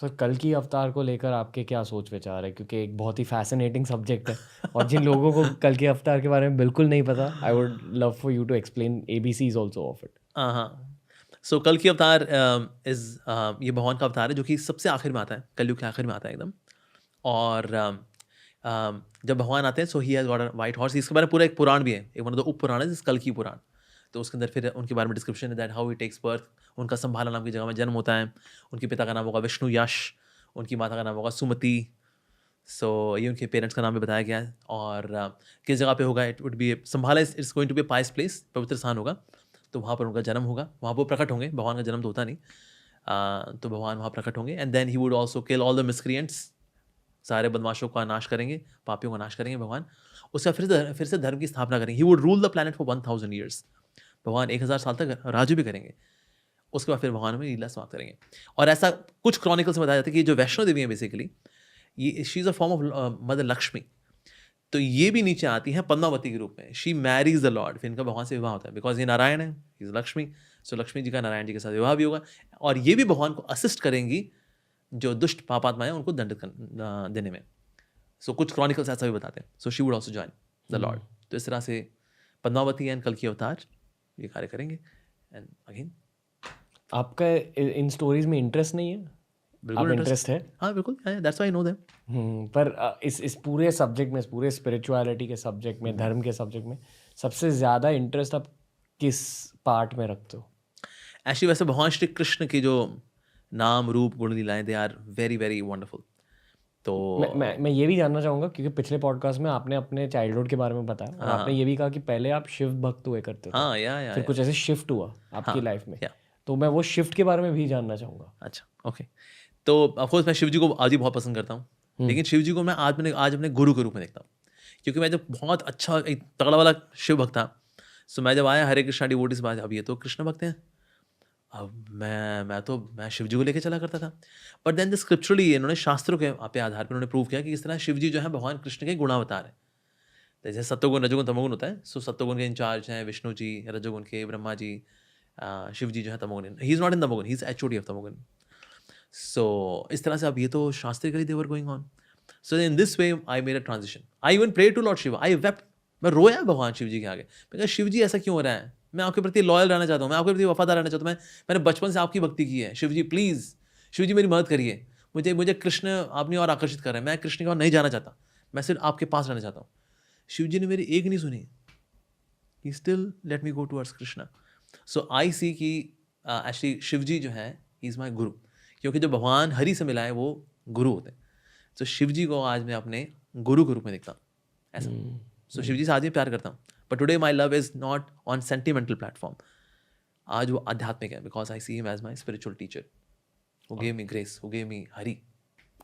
Sir कल की अवतार को लेकर आपके क्या सोच विचार है, क्योंकि एक बहुत ही फैसिनेटिंग सब्जेक्ट है और जिन लोगों को कल के अवतार के बारे में बिल्कुल नहीं पता, I would love for you to explain ABCs also of it. हाँ। सो कल की अवतार ये भगवान का अवतार है जो कि सबसे आखिर में आता है, कलयुग के आखिर में आता है एकदम। और जब भगवान आते हैं so he has got a white horse. इसके बारे में पूरा एक पुराण भी है, एक मतलब उप पुराण है जिस कल की पुराण। तो उसके अंदर फिर उनके बारे में डिस्क्रिप्शन है that how he takes birth. उनका संभाला नाम की जगह में जन्म होता है। उनके पिता का नाम होगा विष्णु यश, उनकी माता का नाम होगा सुमति। सो ये उनके पेरेंट्स का नाम भी बताया गया है। और किस जगह पे होगा, it would be Sambhala it's going to be a pious place, पवित्र स्थान होगा। तो वहाँ पर उनका जन्म होगा, वहाँ पर वो प्रकट होंगे। भगवान का जन्म तो होता नहीं। तो भगवान वहाँ प्रकट होंगे and then he would also kill all the miscreants. सारे बदमाशों का नाश करेंगे, पापियों का नाश करेंगे भगवान। उसका फिर से धर्म की स्थापना करेंगे। He would rule the planet for 1000 years. भगवान 1000 साल तक राज्य भी करेंगे। उसके बाद फिर भगवान में लीला समाप्त करेंगे। और ऐसा कुछ क्रॉनिकल्स में बताया जाता है कि जो वैष्णो देवी है बेसिकली, ये she is a form of mother Lakshmi. तो ये भी नीचे आती है पद्मावती के रूप में। She marries the lord. फिर इनका भगवान से विवाह होता है बिकॉज ये नारायण है, इज लक्ष्मी। सो लक्ष्मी जी का नारायण जी के साथ विवाह भी होगा। और ये भी भगवान को असिस्ट करेंगी जो दुष्ट पापात्मा है उनको दंडित देने में। सो कुछ क्रॉनिकल्स ऐसा भी बताते हैं। So she would also join the Lord. तो इस तरह से पद्मावती एंड कल की अवतार ये कार्य करेंगे। एंड अगेन आपका इन स्टोरीज में इंटरेस्ट नहीं है? बिल्कुल आप इंटरेस्ट है? हाँ बिल्कुल, that's why I know them. पर इस पूरे सब्जेक्ट में, इस पूरे स्पिरिचुअलिटी के सब्जेक्ट में, धर्म के सब्जेक्ट में सबसे ज़्यादा इंटरेस्ट आप किस पार्ट में रखते हो? एक्चुअली वैसे भगवान श्री कृष्ण की जो नाम रूप गुण लीलाएं they are very very wonderful. तो मैं ये भी जानना चाहूँगा, क्योंकि पिछले पॉडकास्ट में आपने अपने चाइल्डहुड के बारे में बताया और आपने ये भी कहा कि पहले आप शिव भक्त हुए करते थे, हाँ फिर कुछ ऐसे शिफ्ट हुआ आपकी हाँ लाइफ में, या तो मैं वो शिफ्ट के बारे में भी जानना चाहूँगा। अच्छा ओके। तो ऑफकोर्स मैं शिव जी को आज ही बहुत पसंद करता हूँ। लेकिन शिव जी को मैं आज अपने गुरु के रूप में देखता हूँ। क्योंकि मैं जब बहुत अच्छा एक तगड़ा वाला शिव भक्त था, सो मैं जब आया हरे कृष्णा डिवोटीज बात, अब ये तो कृष्ण भक्त हैं। अब मैं शिव जी को लेके चला करता था। बट देन द स्क्रिप्चुरली इन्होंने शास्त्रों के पे आधार पर उन्होंने प्रूव किया कि इस तरह शिव जी जो है भगवान कृष्ण के गुणावतार है। जैसे सत्वगुण रजोगुण तमोगुण होता है। सो सत्वगुण के इंचार्ज हैं विष्णु जी, रजोगुण के ब्रह्मा जी, शिव जी जो है तमोगुण। ही इज नॉट इन तमोगुण, ही इज एचओडी ऑफ तमोगुण। सो इस तरह से अब ये तो शास्त्रिकली they were going on. So in this way I made a transition. I even pray to lord Shiva, I wept. मैं रोया भगवान शिव जी के आगे। मैं कहा शिव जी ऐसा क्यों हो रहा है? मैं आपके प्रति लॉयल रहना चाहता हूँ, मैं आपके प्रति वफादार रहना चाहता हूँ। मैंने बचपन से आपकी भक्ति की है। शिव जी प्लीज़, शिव जी मेरी मदद करिए। मुझे कृष्ण अपनी ओर आकर्षित कर रहे हैं। मैं कृष्ण की ओर नहीं जाना चाहता, मैं सिर्फ आपके पास रहना चाहता हूँ। शिव जी ने मेरी एक नहीं सुनी। He still let me go towards Krishna. So I see कि एक्चुअली शिव जी जो है ही इज़ माई गुरु। क्योंकि जो भगवान हरि से मिला है वो गुरु होते हैं। सो शिव जी को आज मैं अपने गुरु के रूप में देखता हूँ ऐसा। सो शिव जी से आज भी प्यार करता हूँ। But today my love is not on sentimental platform. आज वो आध्यात्मिक है because I see him as my spiritual teacher who gave me grace, who gave me Hari.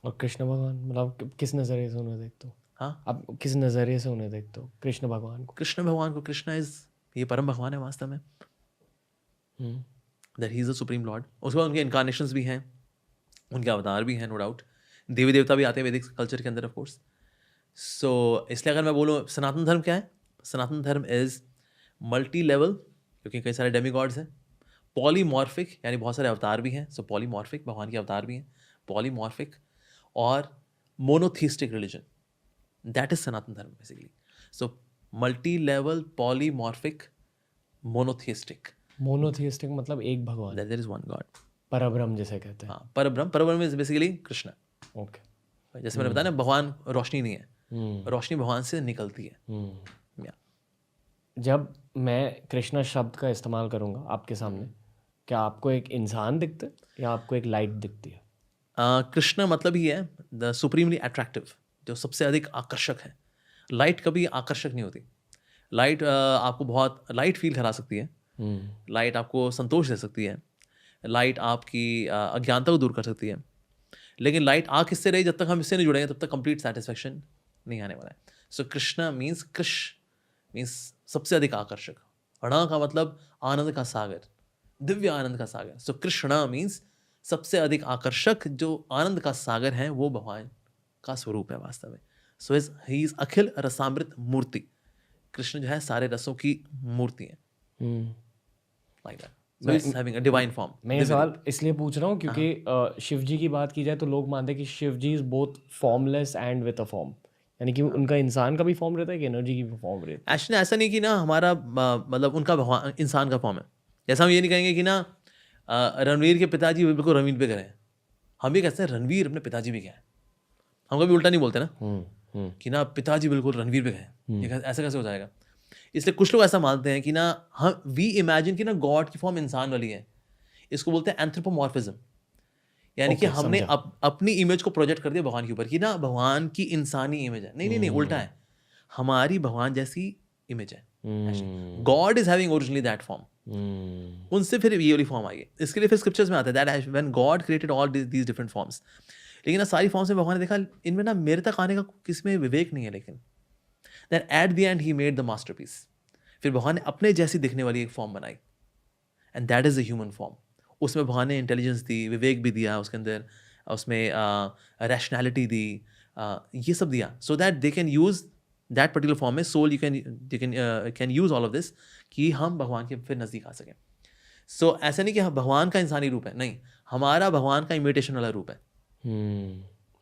और कृष्ण भगवान मतलब किस नज़रिए से उन्हें देखते हो? हाँ, आप किस नज़रिए से उन्हें देखते हो कृष्ण भगवान को? कृष्ण भगवान को, कृष्ण इज ये परम भगवान है वास्तव में। That he is the supreme Lord. उसके बाद उनके इनकारनेशंस भी हैं, उनके अवतार भी हैं, नो डाउट। देवी देवता भी आते हैं वैदिक कल्चर के अंदर ऑफ कोर्स। सो इसलिए अगर मैं बोलूँ सनातन धर्म क्या है, सनातन धर्म इज मल्टी लेवल, क्योंकि कई सारे डेमी गॉड्स हैं। पॉलीमॉर्फिक यानी बहुत सारे अवतार भी हैं। सो पॉलीमॉर्फिक, भगवान के अवतार भी हैं। पॉलीमॉर्फिक और monotheistic religion, that is Sanatan Dharma basically. So multi level, polymorphic, monotheistic, monotheistic मतलब एक भगवान, that there is one god. Parabrahma जिसे कहते हैं। हाँ, परब्रह्म इज बेसिकली कृष्ण। ओके। जैसे मैंने बताया ना, भगवान रोशनी नहीं है, रोशनी भगवान से निकलती है। या जब मैं कृष्णा शब्द का इस्तेमाल करूँगा आपके सामने, क्या आपको एक इंसान दिखता है या आपको एक लाइट दिखती है? कृष्ण मतलब ही है द सुप्रीमली अट्रैक्टिव, जो सबसे अधिक आकर्षक है। लाइट कभी आकर्षक नहीं होती। लाइट आपको बहुत लाइट फील करा सकती है। लाइट आपको संतोष दे सकती है। लाइट आपकी अज्ञानता को दूर कर सकती है। लेकिन लाइट आ किससे रही? जब तक हम इससे नहीं जुड़ेंगे तब तक कंप्लीट सेटिस्फैक्शन नहीं आने वाला है। सो कृष्णा मीन्स कृष मीन्स सबसे अधिक आकर्षक। ण का मतलब आनंद का सागर, दिव्य आनंद का सागर। सो कृष्णा मीन्स सबसे अधिक आकर्षक, जो आनंद का सागर है वो भगवान का स्वरूप है वास्तव में। सो ही इज अखिल रसामृत मूर्ति। कृष्ण जो है सारे रसों की मूर्ति है। Like that. So is having a divine form. मैं ये सवाल इसलिए पूछ रहा हूँ क्योंकि शिव जी की बात की जाए तो लोग मानते हैं कि Shiva ji is both formless and with a form, यानी कि उनका इंसान का भी फॉर्म रहता है कि एनर्जी की भी फॉर्म रहती है. एक्चुअली ऐसा नहीं कि ना हमारा मतलब उनका भगवान इंसान का फॉर्म है. जैसा हम ये नहीं कहेंगे कि ना रणवीर के पिताजी बिल्कुल रणवीर पे करें. हम भी कहते हैं रणवीर अपने पिताजी भी क्या है. हम कभी उल्टा नहीं बोलते ना कि ना पिताजी बिल्कुल रणवीर पे गए. ऐसा कैसे हो जाएगा. इसलिए कुछ लोग ऐसा मानते हैं कि ना हम वी इमेजिन कि ना गॉड की फॉर्म इंसान वाली है. इसको बोलते हैं एंथ्रोपोमॉर्फिज्म. यानी कि हमने अपनी इमेज को प्रोजेक्ट कर दिया भगवान के ऊपर कि ना भगवान की इंसानी इमेज है. नहीं नहीं नहीं, उल्टा है. हमारी भगवान जैसी इमेज है. God is having originally that form. उनसे फिर ये वाली फॉर्म आई है. इसके लिए फिर स्क्रिप्चर्स में आता है that when God created all these different forms. लेकिन ना सारी फॉर्म्स में भगवान ने देखा इनमें ना मेरे तक आने का किसी में विवेक नहीं है. लेकिन then at the end he made the masterpiece. फिर भगवान ने अपने जैसी दिखने वाली एक फॉर्म बनाई and that is the human form. उसमें भगवान ने इंटेलिजेंस दी, विवेक भी दिया उसके अंदर, उसमें रैशनैलिटी दी, ये सब दिया so that they can use that particular form में soul. You can use all of this कि हम भगवान के फिर नज़दीक आ सकें. सो ऐसा नहीं कि भगवान का इंसानी रूप है, नहीं, हमारा भगवान का इमिटेशन वाला रूप है.